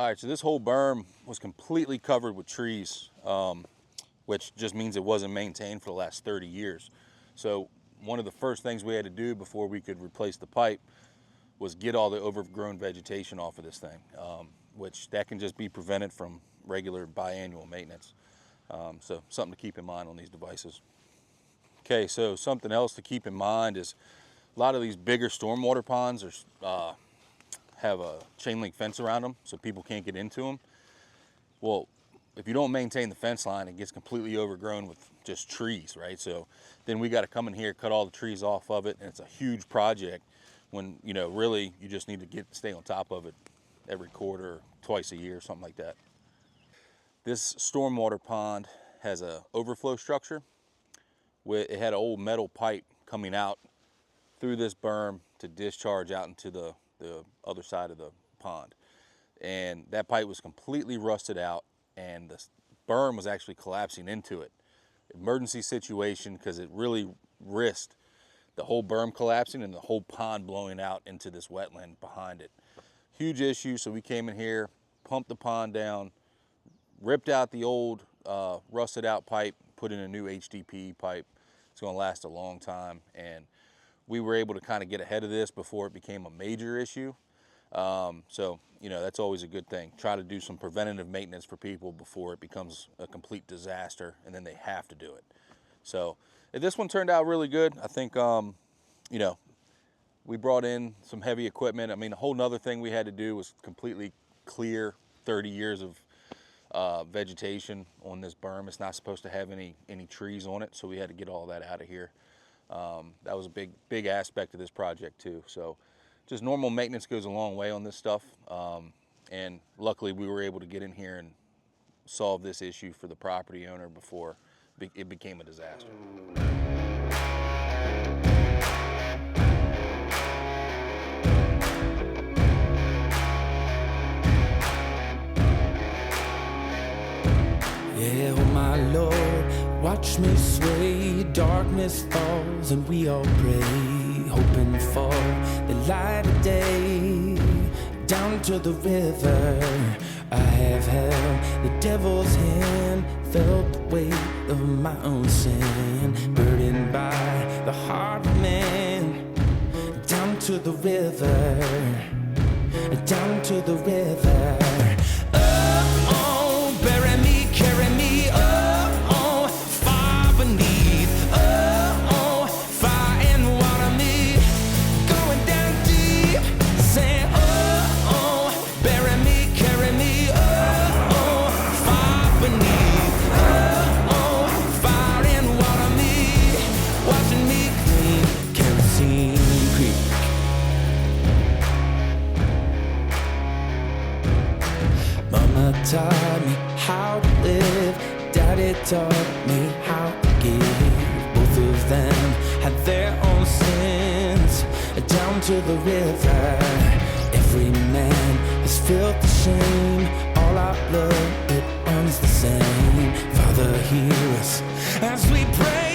All right, so this whole berm was completely covered with trees, which just means it wasn't maintained for the last 30 years. So one of the first things we had to do before we could replace the pipe was get all the overgrown vegetation off of this thing, which that can just be prevented from regular biannual maintenance. So something to keep in mind on these devices. Okay, so something else to keep in mind is a lot of these bigger stormwater ponds have a chain link fence around them so people can't get into them. Well, if you don't maintain the fence line, it gets completely overgrown with just trees, right? So then we got to come in here, cut all the trees off of it, and it's a huge project when, you know, really you just need to stay on top of it every quarter or twice a year, something like that. This stormwater pond has a overflow structure. It had an old metal pipe coming out through this berm to discharge out into the other side of the pond. And that pipe was completely rusted out and the berm was actually collapsing into it. Emergency situation, because it really risked the whole berm collapsing and the whole pond blowing out into this wetland behind it. Huge issue, so we came in here, pumped the pond down, ripped out the old rusted out pipe, put in a new HDPE pipe. It's gonna last a long time, and we were able to kind of get ahead of this before it became a major issue. So, you know, that's always a good thing. Try to do some preventative maintenance for people before it becomes a complete disaster and then they have to do it. So this one turned out really good. I think, you know, we brought in some heavy equipment. I mean, a whole nother thing we had to do was completely clear 30 years of vegetation on this berm. It's not supposed to have any trees on it, so we had to get all that out of here. That was a big aspect of this project too. So just normal maintenance goes a long way on this stuff. And luckily we were able to get in here and solve this issue for the property owner before it became a disaster. Yeah, oh my Lord, watch me sway, darkness falls and we all pray, hoping for the light of day. Down to the river, I have held the devil's hand, felt the weight of my own sin, burdened by the heart of man. Down to the river, down to the river. Oh, bury me, carry me, oh, far beneath, oh, fire and water me, going down deep, saying, oh, bury me, carry me, oh, far beneath, oh, fire and water me, watching me clean, kerosene creek. Mama taught me how to live, Daddy taught me how to give. Both of them had their own sins. Down to the river, every man has felt the shame. All our blood, it runs the same. Father, hear us as we pray.